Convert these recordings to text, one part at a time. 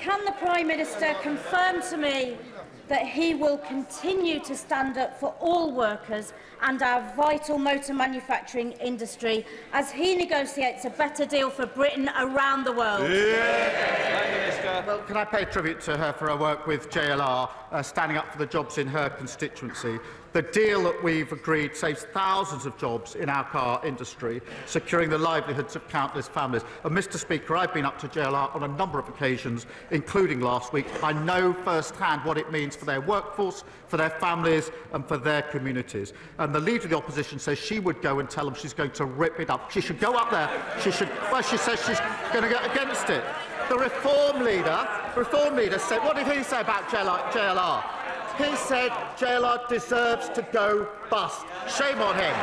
can the Prime Minister confirm to me that he will continue to stand up for all workers and our vital motor manufacturing industry as he negotiates a better deal for Britain around the world? Well, can I pay tribute to her for her work with JLR, standing up for the jobs in her constituency? The deal that we've agreed saves thousands of jobs in our car industry, securing the livelihoods of countless families. And, Mr Speaker, I've been up to JLR on a number of occasions, including last week. I know first-hand what it means for their workforce, for their families and for their communities. And the Leader of the Opposition says she would go and tell them she's going to rip it up. She should go up there. Well, she says she's going to go against it. The Reform leader said, what did he say about JLR? He said JLR deserves to go bust. Shame on him.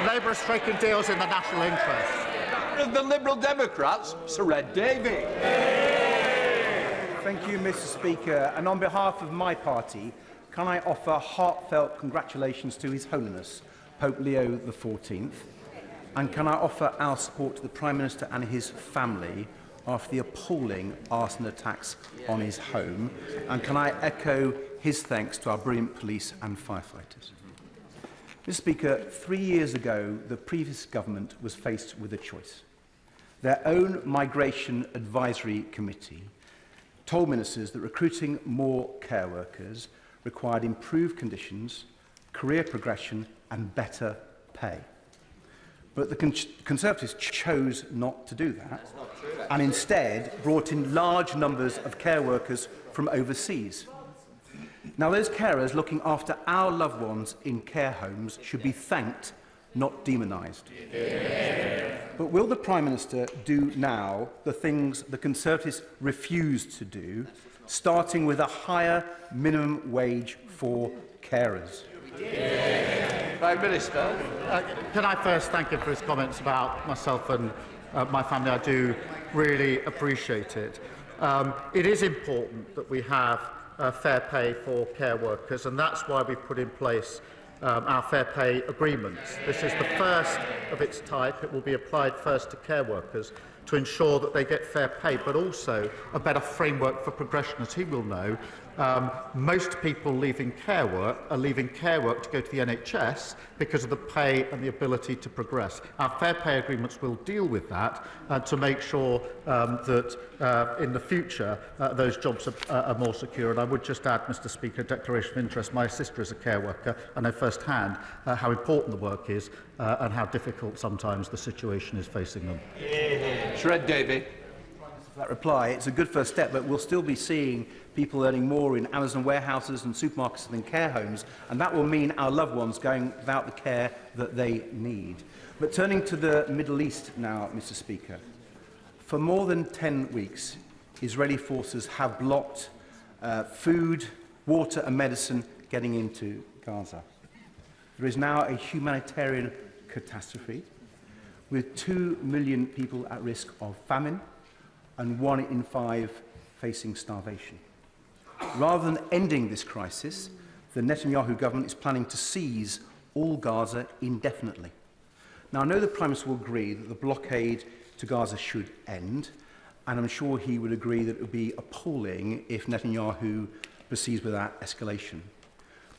Labour are striking deals in the national interest. The Liberal Democrats, Sir Ed Davey. Thank you, Mr Speaker. And on behalf of my party, can I offer heartfelt congratulations to His Holiness, Pope Leo XIV? And can I offer our support to the Prime Minister and his family after the appalling arson attacks on his home? And can I echo his thanks to our brilliant police and firefighters? Mr Speaker, 3 years ago, the previous government was faced with a choice. Their own Migration Advisory Committee told ministers that recruiting more care workers required improved conditions, career progression and better pay. But the Conservatives chose not to do that and instead brought in large numbers of care workers from overseas. Now, those carers looking after our loved ones in care homes should be thanked, not demonised. But will the Prime Minister do now the things the Conservatives refused to do, starting with a higher minimum wage for carers? Prime Minister. Can I first thank him for his comments about myself and my family? I do really appreciate it. It is important that we have fair pay for care workers, and that's why we put in place our fair pay agreements. This is the first of its type. It will be applied first to care workers to ensure that they get fair pay, but also a better framework for progression. As he will know, most people leaving care work are leaving care work to go to the NHS because of the pay and the ability to progress. Our fair pay agreements will deal with that to make sure that in the future those jobs are more secure. And I would just add, Mr Speaker, a declaration of interest. My sister is a care worker. I know firsthand how important the work is and how difficult sometimes the situation is facing them. Sir Ed Davey. For that reply, it's a good first step, but we'll still be seeing people earning more in Amazon warehouses and supermarkets than care homes, and that will mean our loved ones going without the care that they need. But turning to the Middle East now, Mr Speaker, for more than 10 weeks, Israeli forces have blocked food, water and medicine getting into Gaza. There is now a humanitarian catastrophe, with 2 million people at risk of famine and 1 in 5 facing starvation. Rather than ending this crisis, the Netanyahu government is planning to seize all Gaza indefinitely. Now, I know the Prime Minister will agree that the blockade to Gaza should end, and I'm sure he would agree that it would be appalling if Netanyahu proceeds with that escalation.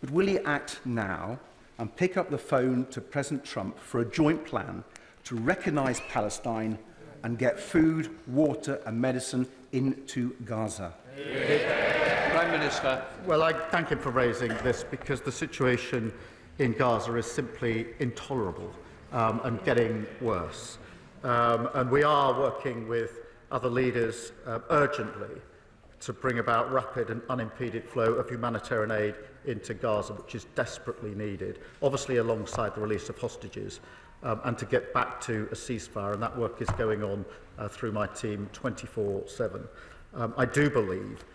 But will he act now and pick up the phone to President Trump for a joint plan to recognise Palestine and get food, water and medicine into Gaza? Prime Minister. Well, I thank him for raising this because the situation in Gaza is simply intolerable and getting worse. And we are working with other leaders urgently to bring about rapid and unimpeded flow of humanitarian aid into Gaza, which is desperately needed, obviously alongside the release of hostages, and to get back to a ceasefire, and that work is going on through my team 24/7. I do believe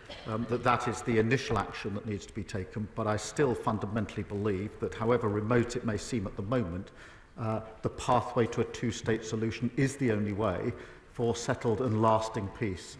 that that is the initial action that needs to be taken, but I still fundamentally believe that, however remote it may seem at the moment, the pathway to a two-state solution is the only way for settled and lasting peace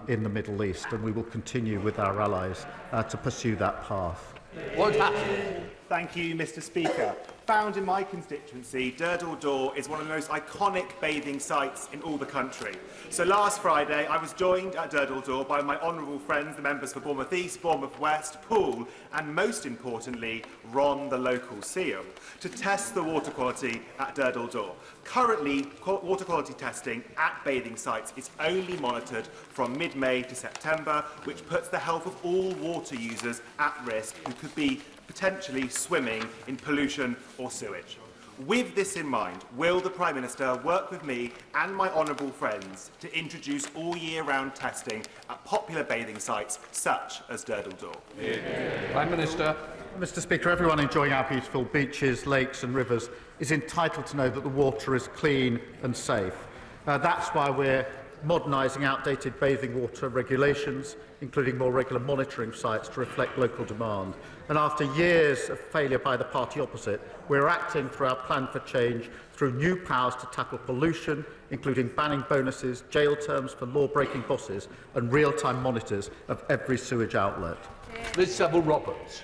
in the Middle East, and we will continue with our allies to pursue that path. What happened? Thank you, Mr Speaker. Found in my constituency, Durdle Door is one of the most iconic bathing sites in all the country. So last Friday, I was joined at Durdle Door by my honourable friends, the members for Bournemouth East, Bournemouth West, Poole, and most importantly, Ron, the local seal, to test the water quality at Durdle Door. Currently, water quality testing at bathing sites is only monitored from mid-May to September, which puts the health of all water users at risk who could be potentially swimming in pollution or sewage. With this in mind, will the Prime Minister work with me and my honourable friends to introduce all-year-round testing at popular bathing sites such as Durdle Door? Prime Minister. Mr Speaker, everyone enjoying our beautiful beaches, lakes and rivers is entitled to know that the water is clean and safe. That's why we're modernising outdated bathing water regulations, including more regular monitoring sites to reflect local demand. And after years of failure by the party opposite, we're acting through our plan for change through new powers to tackle pollution, including banning bonuses, jail terms for law-breaking bosses and real-time monitors of every sewage outlet. Ms Saville Roberts.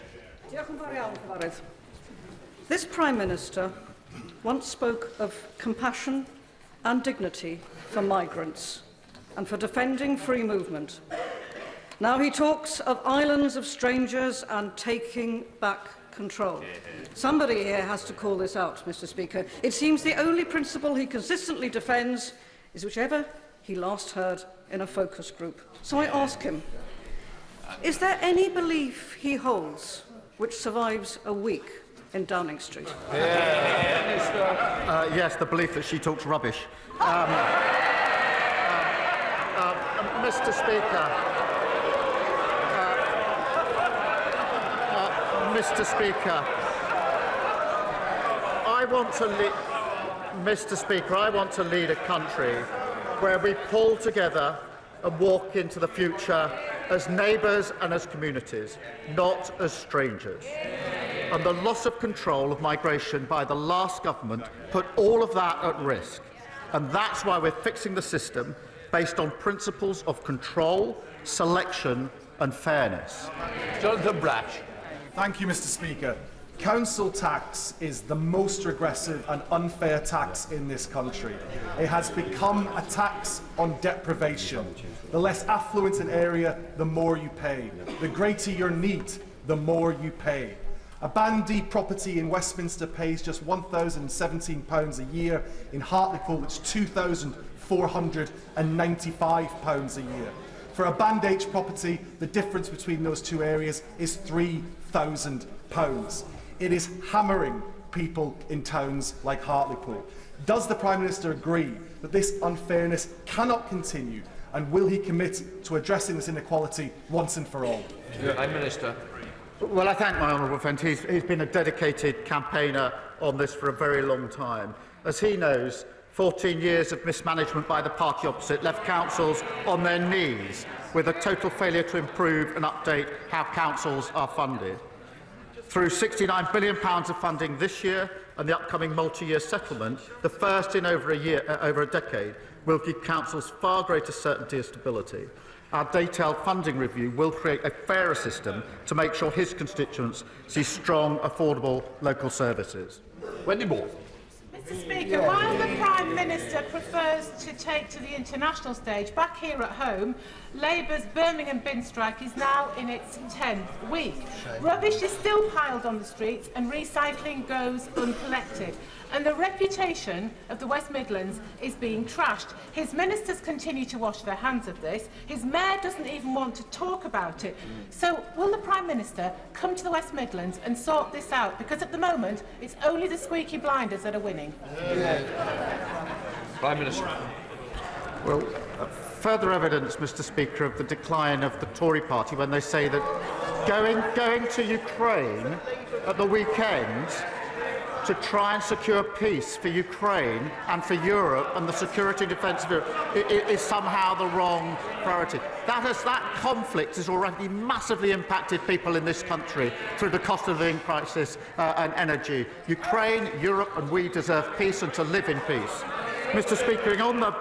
This Prime Minister once spoke of compassion and dignity for migrants and for defending free movement. Now he talks of islands of strangers and taking back control. Somebody here has to call this out, Mr Speaker. It seems the only principle he consistently defends is whichever he last heard in a focus group. So I ask him, is there any belief he holds which survives a week in Downing Street? Yes, the belief that she talks rubbish. Mr Speaker, Mr Speaker, I want to lead a country where we pull together and walk into the future as neighbours and as communities, not as strangers. And the loss of control of migration by the last government put all of that at risk. And that's why we're fixing the system based on principles of control, selection and fairness. Jonathan Brash. Thank you, Mr Speaker. Council tax is the most regressive and unfair tax in this country. It has become a tax on deprivation. The less affluent an area, the more you pay. The greater your need, the more you pay. A Bandy property in Westminster pays just £1,017 a year. In Hartlepool, it's £2,495 a year. For a Band H property, the difference between those two areas is £3,000. It is hammering people in towns like Hartlepool. Does the Prime Minister agree that this unfairness cannot continue, and will he commit to addressing this inequality once and for all? Prime Minister. Well, I thank my honourable friend. He's been a dedicated campaigner on this for a very long time. As he knows, 14 years of mismanagement by the party opposite left councils on their knees with a total failure to improve and update how councils are funded. Through £69 billion of funding this year and the upcoming multi-year settlement, the first in over a decade, will give councils far greater certainty and stability. Our detailed funding review will create a fairer system to make sure his constituents see strong, affordable local services. Wendy Moore. Mr Speaker, while the Prime Minister prefers to take to the international stage, back here at home, Labour's Birmingham bin strike is now in its 10th week. Rubbish is still piled on the streets and recycling goes uncollected. And the reputation of the West Midlands is being trashed. His ministers continue to wash their hands of this. His mayor doesn't even want to talk about it. So will the Prime Minister come to the West Midlands and sort this out? Because at the moment, it's only the squeaky blinders that are winning. Prime Minister. Well, further evidence, Mr Speaker, of the decline of the Tory party when they say that going to Ukraine at the weekend to try and secure peace for Ukraine and for Europe and the security and defence of Europe is somehow the wrong priority. That conflict has already massively impacted people in this country through the cost of living crisis and energy. Ukraine, Europe and we deserve peace and to live in peace. Mr Speaker, on the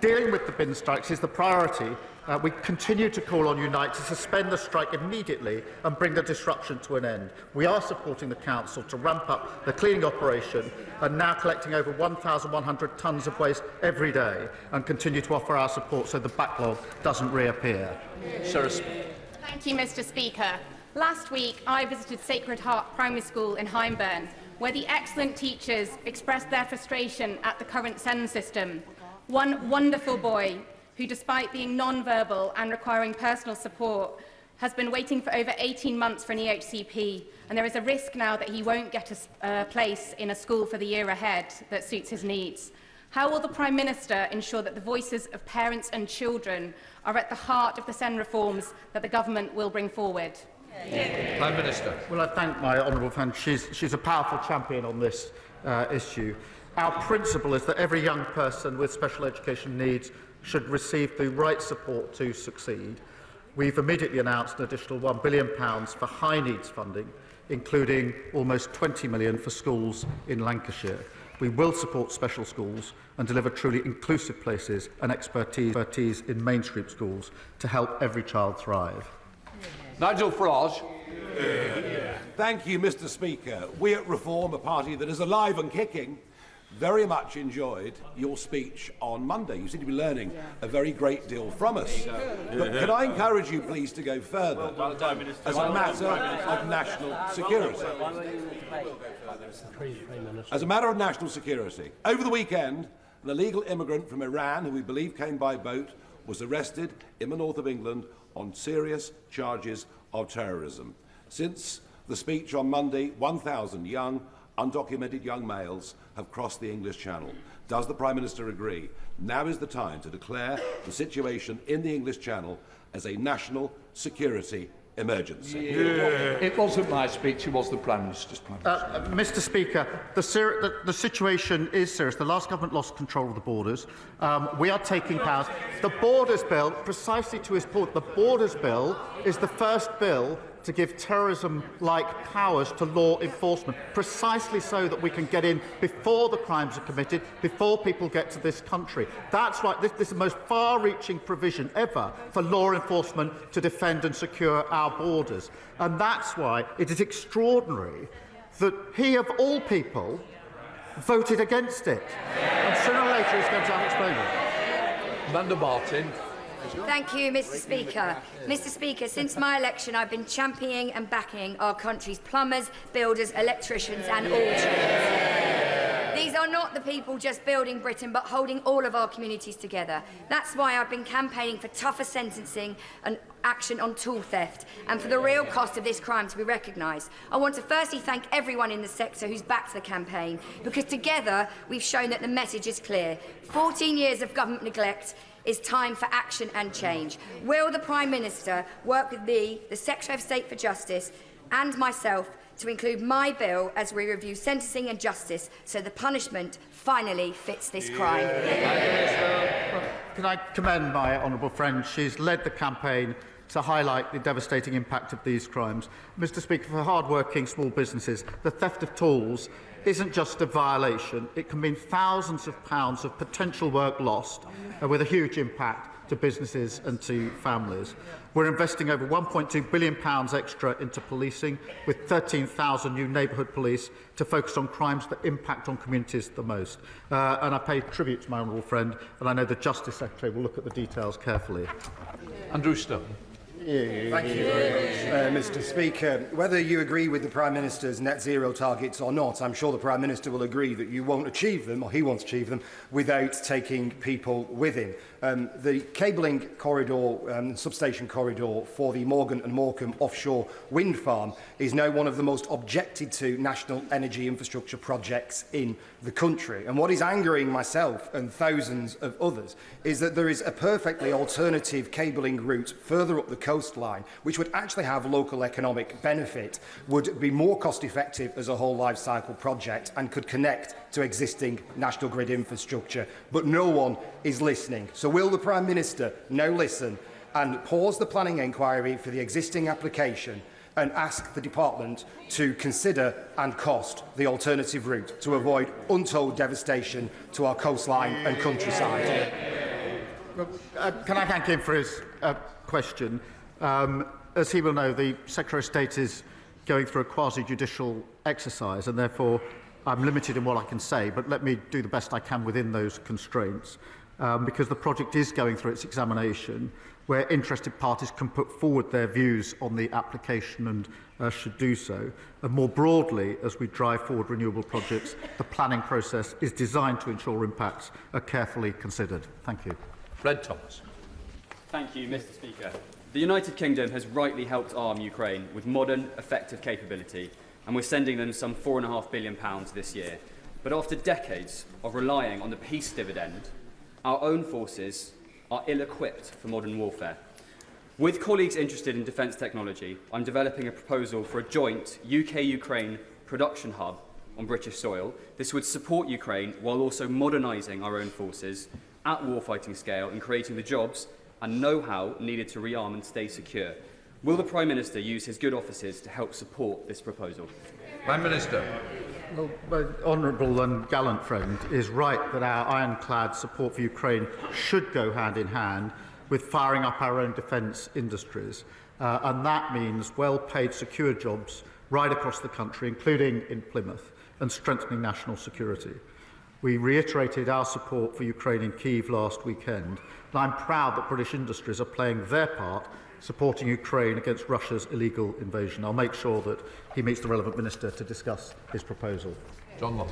Dealing with the bin strikes is the priority. We continue to call on Unite to suspend the strike immediately and bring the disruption to an end. We are supporting the Council to ramp up the cleaning operation and now collecting over 1,100 tonnes of waste every day, and continue to offer our support so the backlog doesn't reappear. Thank you, Mr. Speaker. Last week, I visited Sacred Heart Primary School in Hyndburn, where the excellent teachers expressed their frustration at the current SEND system. One wonderful boy, who, despite being non-verbal and requiring personal support, has been waiting for over 18 months for an EHCP, and there is a risk now that he won't get a place in a school for the year ahead that suits his needs. How will the Prime Minister ensure that the voices of parents and children are at the heart of the SEND reforms that the Government will bring forward? Prime Minister. Well, I thank my honourable friend. She's a powerful champion on this issue. Our principle is that every young person with special education needs should receive the right support to succeed. We've immediately announced an additional £1 billion for high needs funding, including almost £20 million for schools in Lancashire. We will support special schools and deliver truly inclusive places and expertise in mainstream schools to help every child thrive. Nigel Farage. Thank you, Mr. Speaker. We at Reform, a party that is alive and kicking, very much enjoyed your speech on Monday. You seem to be learning a very great deal from us. But can I encourage you, please, to go further as a matter of national security? As a matter of national security. Over the weekend, an illegal immigrant from Iran, who we believe came by boat, was arrested in the north of England on serious charges of terrorism. Since the speech on Monday, 1,000 young, undocumented young males have crossed the English Channel. Does the Prime Minister agree now is the time to declare the situation in the English Channel as a national security emergency? It wasn't my speech, it was the Prime Minister's. Mr. Speaker, the situation is serious. The last government lost control of the borders. We are taking powers. The Borders Bill, precisely to his point, the Borders Bill is the first bill to give terrorism-like powers to law enforcement, precisely so that we can get in before the crimes are committed, before people get to this country. That's right. This is the most far-reaching provision ever for law enforcement to defend and secure our borders. And that's why it is extraordinary that he, of all people, voted against it. And sooner or later he's going to have to explain it. Amanda Martin. Thank you, Mr. Speaker. Mr. Speaker, since my election, I've been championing and backing our country's plumbers, builders, electricians and all trades. These are not the people just building Britain, but holding all of our communities together. That's why I've been campaigning for tougher sentencing and action on tool theft, and for the real cost of this crime to be recognised. I want to firstly thank everyone in the sector who's backed the campaign, because together we've shown that the message is clear. 14 years of government neglect. It's time for action and change. Will the Prime Minister work with me, the Secretary of State for Justice, and myself to include my bill as we review sentencing and justice so the punishment finally fits this crime? Can I commend my honourable friend? She's led the campaign to highlight the devastating impact of these crimes. Mr. Speaker, for hard-working small businesses, the theft of tools isn't just a violation. It can mean thousands of pounds of potential work lost, with a huge impact to businesses and to families. We're investing over £1.2 billion extra into policing, with 13,000 new neighbourhood police to focus on crimes that impact on communities the most. And I pay tribute to my honourable friend, and I know the Justice Secretary will look at the details carefully. Andrew Stone. Thank you very much, Mr. Speaker. Whether you agree with the Prime Minister's net zero targets or not, I'm sure the Prime Minister will agree that you won't achieve them, or he won't achieve them, without taking people with him. The cabling corridor, substation corridor for the Morgan and Morecambe offshore wind farm is now one of the most objected to national energy infrastructure projects in the country. And what is angering myself and thousands of others is that there is a perfectly alternative cabling route further up the coastline, which would actually have local economic benefit, would be more cost-effective as a whole life cycle project, and could connect to existing national grid infrastructure. But no one is listening. So will the Prime Minister now listen and pause the planning inquiry for the existing application and ask the Department to consider and cost the alternative route to avoid untold devastation to our coastline and countryside? Can I thank him for his question? As he will know, the Secretary of State is going through a quasi-judicial exercise, and therefore I'm limited in what I can say, but let me do the best I can within those constraints, because the project is going through its examination, where interested parties can put forward their views on the application and should do so. And more broadly, as we drive forward renewable projects, the planning process is designed to ensure impacts are carefully considered. Thank you. Fred Thomas. Thank you, Mr. Speaker. The United Kingdom has rightly helped arm Ukraine with modern, effective capability, and we're sending them some £4.5 billion this year. But after decades of relying on the peace dividend, our own forces are ill-equipped for modern warfare. With colleagues interested in defence technology, I'm developing a proposal for a joint UK-Ukraine production hub on British soil. This would support Ukraine while also modernising our own forces at warfighting scale and creating the jobs and know-how needed to rearm and stay secure. Will the Prime Minister use his good offices to help support this proposal? Prime Minister. Well, my honourable and gallant friend is right that our ironclad support for Ukraine should go hand in hand with firing up our own defence industries. And that means well-paid, secure jobs right across the country, including in Plymouth, and strengthening national security. We reiterated our support for Ukraine in Kyiv last weekend, and I'm proud that British industries are playing their part supporting Ukraine against Russia's illegal invasion. I'll make sure that he meets the relevant minister to discuss his proposal. John Long.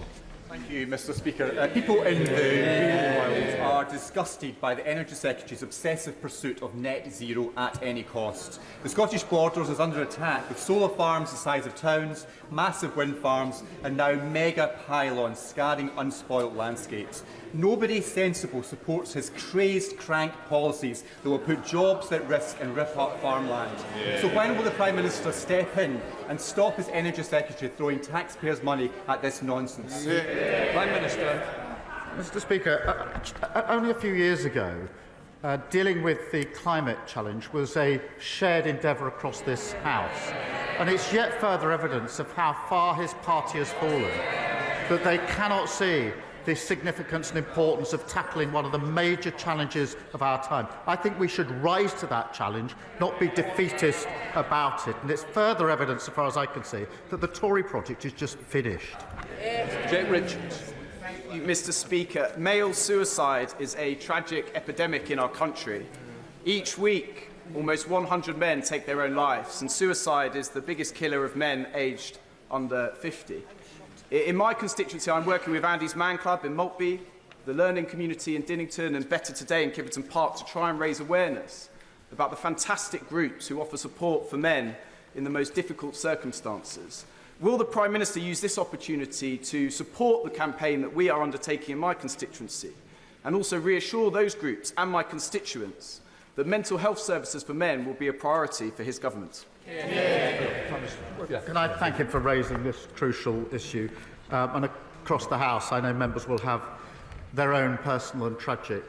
Thank you, Mr. Speaker. People in the real world are disgusted by the Energy Secretary's obsessive pursuit of net zero at any cost. The Scottish Borders is under attack, with solar farms the size of towns, massive wind farms and now mega pylons scarring unspoilt landscapes. Nobody sensible supports his crazed crank policies that will put jobs at risk and rip up farmland. So when will the Prime Minister step in and stop his Energy Secretary throwing taxpayers' money at this nonsense? Prime Minister. Mr. Speaker, only a few years ago, dealing with the climate challenge was a shared endeavour across this House. And it's yet further evidence of how far his party has fallen, that they cannot see the significance and importance of tackling one of the major challenges of our time. I think we should rise to that challenge, not be defeatist about it. And it's further evidence, as far as I can see, that the Tory project is just finished. Jake Richards. Mr. Speaker, male suicide is a tragic epidemic in our country. Each week, almost 100 men take their own lives, and suicide is the biggest killer of men aged under 50. In my constituency, I'm working with Andy's Man Club in Maltby, the learning community in Dinnington and Better Today in Kiverton Park to try and raise awareness about the fantastic groups who offer support for men in the most difficult circumstances. Will the Prime Minister use this opportunity to support the campaign that we are undertaking in my constituency and also reassure those groups and my constituents that mental health services for men will be a priority for his government? Can I thank him for raising this crucial issue? And across the House, I know members will have their own personal and tragic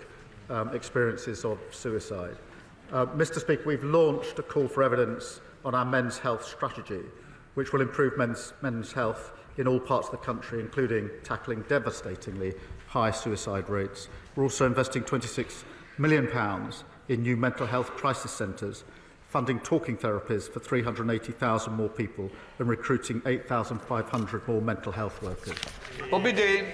experiences of suicide. Mr. Speaker, we've launched a call for evidence on our men's health strategy, which will improve men's health in all parts of the country, including tackling devastatingly high suicide rates. We're also investing £26 million in new mental health crisis centres, funding talking therapies for 380,000 more people and recruiting 8,500 more mental health workers. Bobby Dean.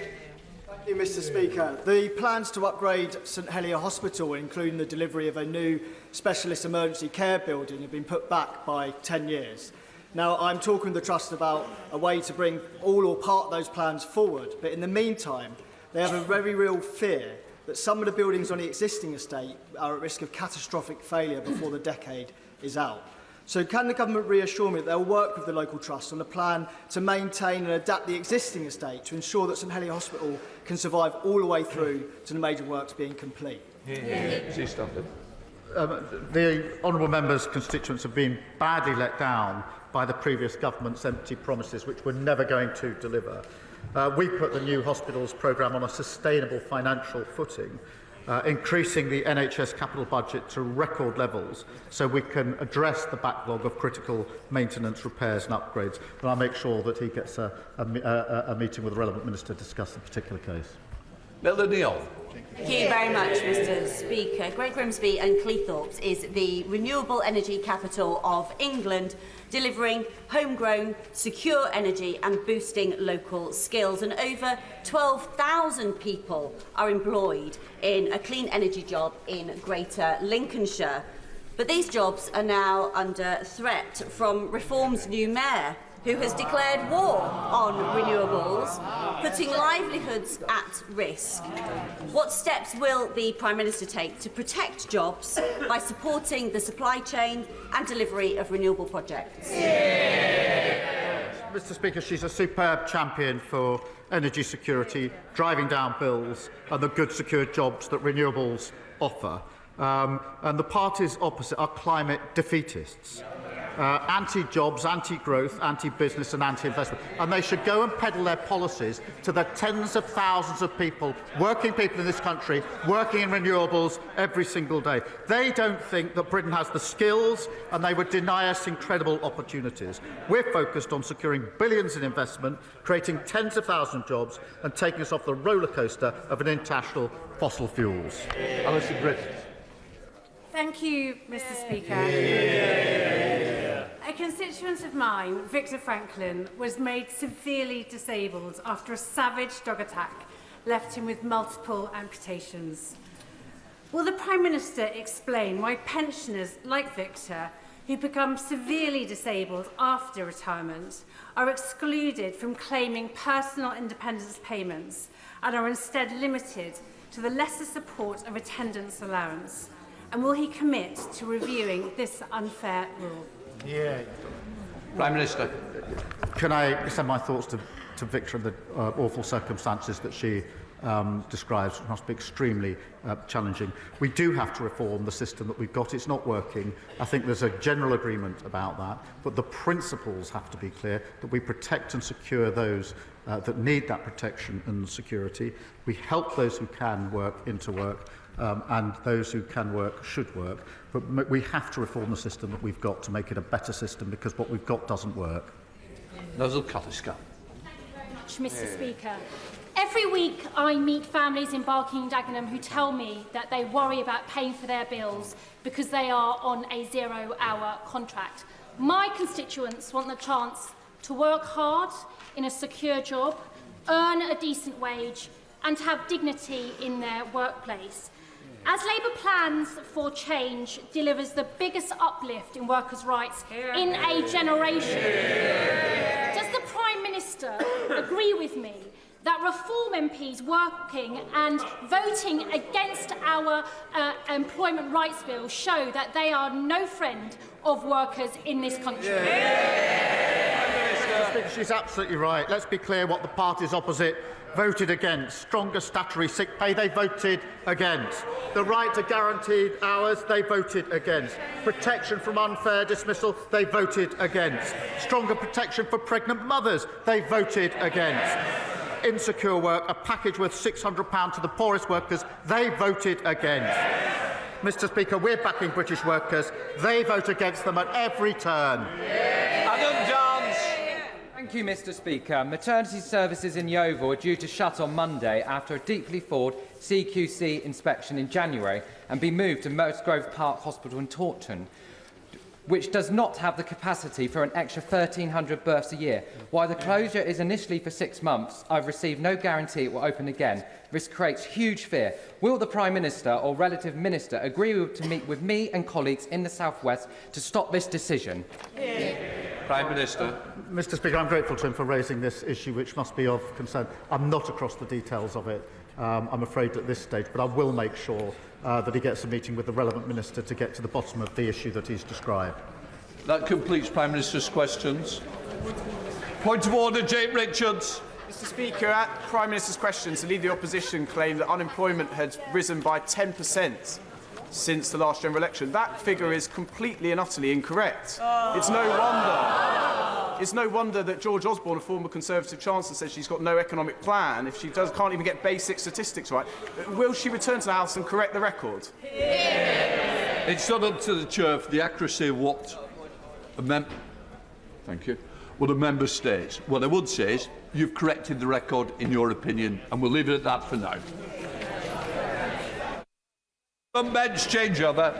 Thank you, Mr. Speaker. The plans to upgrade St Helier Hospital, including the delivery of a new specialist emergency care building, have been put back by 10 years. Now, I'm talking to the Trust about a way to bring all or part of those plans forward, but in the meantime, they have a very real fear that some of the buildings on the existing estate are at risk of catastrophic failure before the decade is out. So can the government reassure me that they'll work with the local trust on a plan to maintain and adapt the existing estate to ensure that St Helier Hospital can survive all the way through to the major works being complete? The honourable member's constituents have been badly let down by the previous government's empty promises, which we're never going to deliver. We put the new hospitals programme on a sustainable financial footing, increasing the NHS capital budget to record levels so we can address the backlog of critical maintenance, repairs and upgrades. And I'll make sure that he gets a meeting with the relevant minister to discuss the particular case. Melanie Neal. Thank you very much, Mr Speaker. Great Grimsby and Cleethorpes is the renewable energy capital of England, delivering homegrown, secure energy and boosting local skills. And over 12,000 people are employed in a clean energy job in Greater Lincolnshire. But these jobs are now under threat from Reform's new mayor, who has declared war on renewables, putting livelihoods at risk. What steps will the Prime Minister take to protect jobs by supporting the supply chain and delivery of renewable projects? Mr Speaker, she's a superb champion for energy security, driving down bills and the good secure jobs that renewables offer. And the parties opposite are climate defeatists. Anti-jobs, anti-growth, anti-business and anti-investment. And they should go and peddle their policies to the tens of thousands of people, working people in this country, working in renewables every single day. They don't think that Britain has the skills, and they would deny us incredible opportunities. We're focused on securing billions in investment, creating tens of thousands of jobs and taking us off the roller coaster of an international fossil fuels. Alison Britt. Thank you, Mr Speaker. A constituent of mine, Victor Franklin, was made severely disabled after a savage dog attack left him with multiple amputations. Will the Prime Minister explain why pensioners like Victor, who become severely disabled after retirement, are excluded from claiming personal independence payments and are instead limited to the lesser support of attendance allowance? And will he commit to reviewing this unfair rule? Prime Minister. Can I send my thoughts to Victor and the awful circumstances that she describes? It must be extremely challenging. We do have to reform the system that we've got. It's not working. I think there's a general agreement about that. But the principles have to be clear, that we protect and secure those that need that protection and security. We help those who can work into work. And those who can work should work. But we have to reform the system that we've got to make it a better system, because what we've got doesn't work. Nigel Callister. Mr Speaker. Every week I meet families in Barking and Dagenham who tell me that they worry about paying for their bills because they are on a 0-hour contract. My constituents want the chance to work hard in a secure job, earn a decent wage and have dignity in their workplace. As Labour plans for change delivers the biggest uplift in workers' rights in a generation, does the Prime Minister agree with me that Reform MPs working and voting against our employment rights bill show that they are no friend of workers in this country? She's absolutely right. Let's be clear what the parties opposite voted against. Stronger statutory sick pay, they voted against. The right to guaranteed hours, they voted against. Protection from unfair dismissal, they voted against. Stronger protection for pregnant mothers, they voted against. Insecure work, a package worth £600 to the poorest workers, they voted against. Mr Speaker, we're backing British workers. They vote against them at every turn. Adam Dance. Thank you, Mr Speaker. Maternity services in Yeovil are due to shut on Monday after a deeply flawed CQC inspection in January and be moved to Musgrove Park Hospital in Taunton, which does not have the capacity for an extra 1,300 births a year. While the closure is initially for 6 months, I've received no guarantee it will open again. This creates huge fear. Will the Prime Minister or relative minister agree to meet with me and colleagues in the South West to stop this decision? Prime Minister. Mr Speaker, I'm grateful to him for raising this issue, which must be of concern. I'm not across the details of it, I'm afraid, at this stage, but I will make sure that he gets a meeting with the relevant minister to get to the bottom of the issue that he's described. That completes Prime Minister's questions. Point of order, Jake Richards. Mr Speaker, at Prime Minister's questions, the Leader of the Opposition claimed that unemployment had risen by 10% since the last general election. That figure is completely and utterly incorrect. It's no wonder that George Osborne, a former Conservative Chancellor, says she's got no economic plan if she can't even get basic statistics right. Will she return to the House and correct the record? It's not up to the Chair for the accuracy of what a member states. What I would say is you've corrected the record in your opinion, and we'll leave it at that for now. Bench changeover.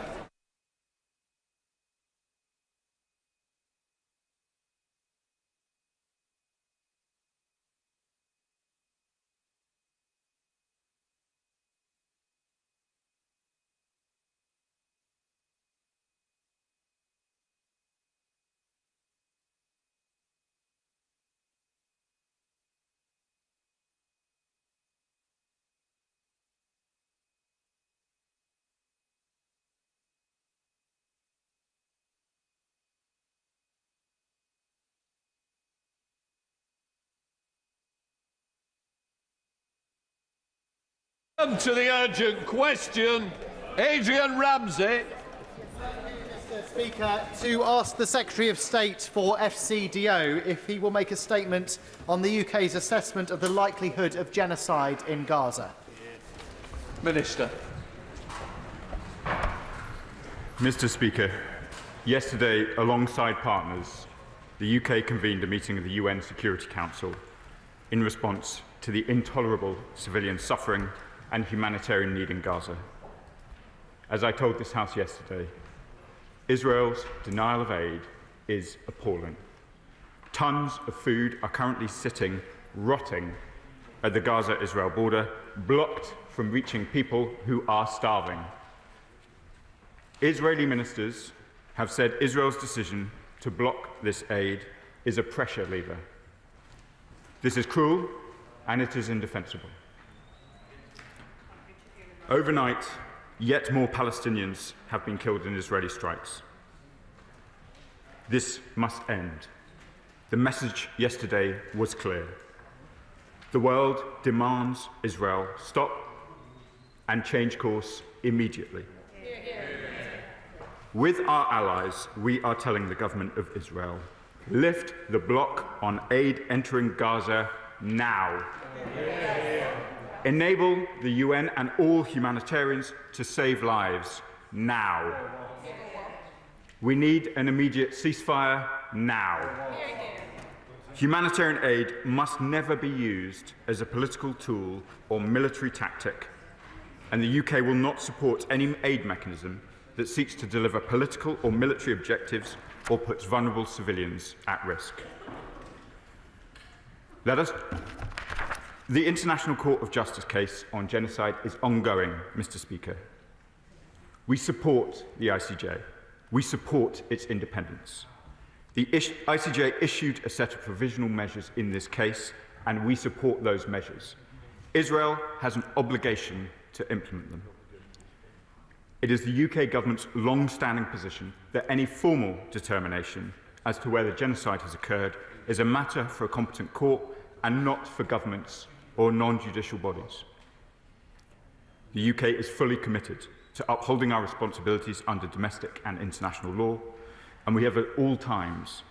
Come to the urgent question. Adrian Ramsey. Mr. Speaker, to ask the Secretary of State for FCDO if he will make a statement on the UK's assessment of the likelihood of genocide in Gaza. Minister. Mr. Speaker, yesterday, alongside partners, the UK convened a meeting of the UN Security Council in response to the intolerable civilian suffering and humanitarian need in Gaza. As I told this House yesterday, Israel's denial of aid is appalling. Tons of food are currently sitting, rotting, at the Gaza-Israel border, blocked from reaching people who are starving. Israeli ministers have said Israel's decision to block this aid is a pressure lever. This is cruel and it is indefensible. Overnight, yet more Palestinians have been killed in Israeli strikes. This must end. The message yesterday was clear. The world demands Israel stop and change course immediately. With our allies, we are telling the government of Israel, lift the block on aid entering Gaza now. Enable the UN and all humanitarians to save lives now. We need an immediate ceasefire now. Humanitarian aid must never be used as a political tool or military tactic, and the UK will not support any aid mechanism that seeks to deliver political or military objectives or puts vulnerable civilians at risk. The International Court of Justice case on genocide is ongoing, Mr. Speaker. We support the ICJ. We support its independence. The ICJ issued a set of provisional measures in this case, and we support those measures. Israel has an obligation to implement them. It is the UK government's long-standing position that any formal determination as to whether genocide has occurred is a matter for a competent court and not for governments or non-judicial bodies. The UK is fully committed to upholding our responsibilities under domestic and international law, and we have at all times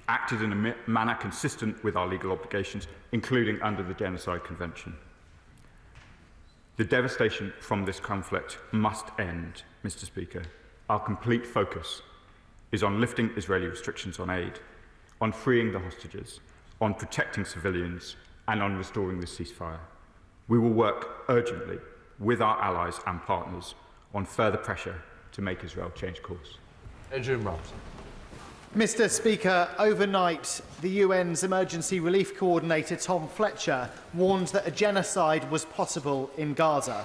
acted in a manner consistent with our legal obligations, including under the Genocide Convention. The devastation from this conflict must end, Mr. Speaker. Our complete focus is on lifting Israeli restrictions on aid, on freeing the hostages, on protecting civilians, and on restoring the ceasefire. We will work urgently with our allies and partners on further pressure to make Israel change course. Adrian Ramsey. Mr. Speaker, overnight, the UN's Emergency Relief Coordinator Tom Fletcher warned that a genocide was possible in Gaza.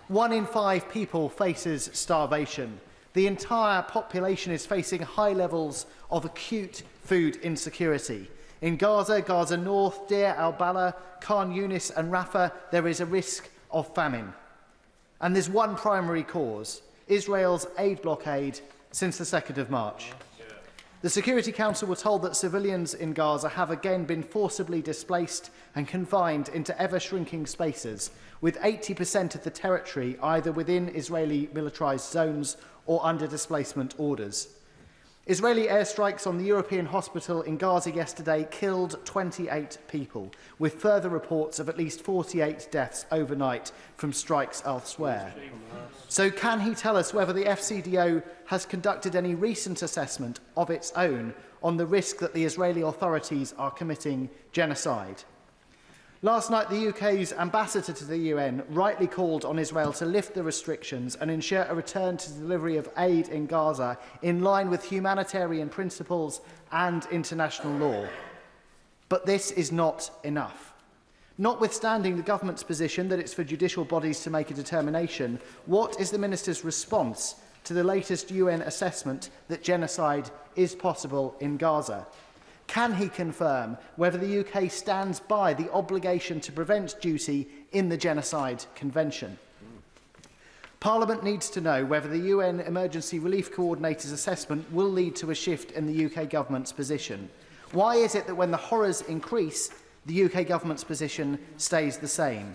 1 in 5 people faces starvation. The entire population is facing high levels of acute food insecurity. In Gaza, Gaza North, Deir al-Balah, Khan Yunis and Rafah, there is a risk of famine. And there's one primary cause: Israel's aid blockade since the 2nd of March. The Security Council were told that civilians in Gaza have again been forcibly displaced and confined into ever-shrinking spaces, with 80% of the territory either within Israeli militarised zones or under displacement orders. Israeli airstrikes on the European hospital in Gaza yesterday killed 28 people, with further reports of at least 48 deaths overnight from strikes elsewhere. So can he tell us whether the FCDO has conducted any recent assessment of its own on the risk that the Israeli authorities are committing genocide? Last night, the UK's ambassador to the UN rightly called on Israel to lift the restrictions and ensure a return to delivery of aid in Gaza in line with humanitarian principles and international law. But this is not enough. Notwithstanding the government's position that it's for judicial bodies to make a determination, what is the Minister's response to the latest UN assessment that genocide is possible in Gaza? Can he confirm whether the UK stands by the obligation to prevent duty in the Genocide Convention? Parliament needs to know whether the UN Emergency Relief Coordinator's assessment will lead to a shift in the UK government's position. Why is it that when the horrors increase, the UK government's position stays the same?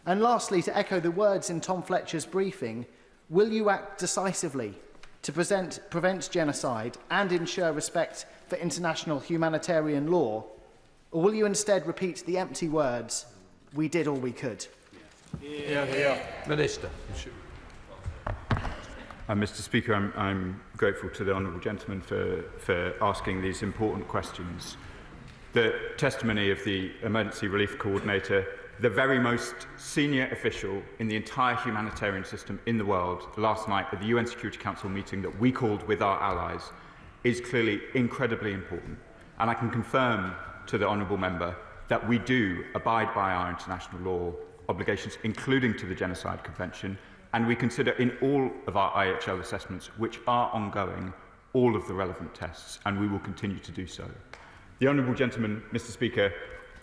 And lastly, to echo the words in Tom Fletcher's briefing, will you act decisively to prevent genocide and ensure respect for international humanitarian law, or will you instead repeat the empty words, "We did all we could"? Minister. Mr. Speaker, I'm grateful to the honourable gentleman for asking these important questions. The testimony of the Emergency Relief Coordinator, the very most senior official in the entire humanitarian system in the world, last night at the UN Security Council meeting that we called with our allies, is clearly incredibly important. And I can confirm to the honourable member that we do abide by our international law obligations, including to the Genocide Convention, and we consider in all of our IHL assessments, which are ongoing, all of the relevant tests, and we will continue to do so. The honourable gentleman, Mr. Speaker,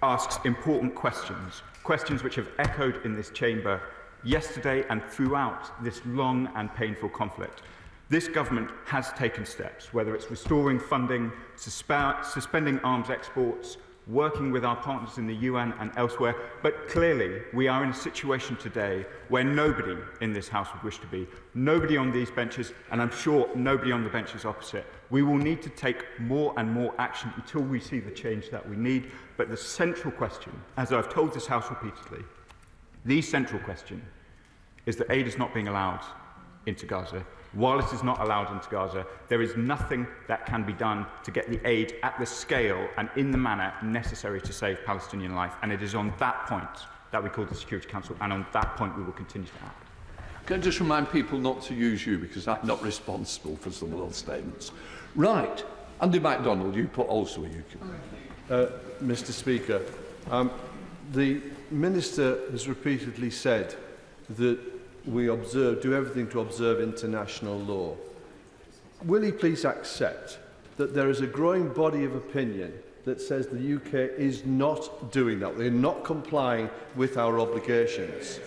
asks important questions, questions which have echoed in this chamber yesterday and throughout this long and painful conflict. This government has taken steps, whether it's restoring funding, suspending arms exports, working with our partners in the UN and elsewhere, but clearly we are in a situation today where nobody in this House would wish to be, nobody on these benches, and I'm sure nobody on the benches opposite. We will need to take more and more action until we see the change that we need, but the central question, as I've told this House repeatedly, the central question is that aid is not being allowed into Gaza. While it is not allowed into Gaza, there is nothing that can be done to get the aid at the scale and in the manner necessary to save Palestinian life. And it is on that point that we called the Security Council, and on that point we will continue to act. Can I just remind people not to use you, because I'm not responsible for some of those statements. Right. Andy MacDonald, you put also a UKIP. Mr. Speaker, the Minister has repeatedly said that we do everything to observe international law. Will he please accept that there is a growing body of opinion that says the UK is not doing that, they're not complying with our obligations?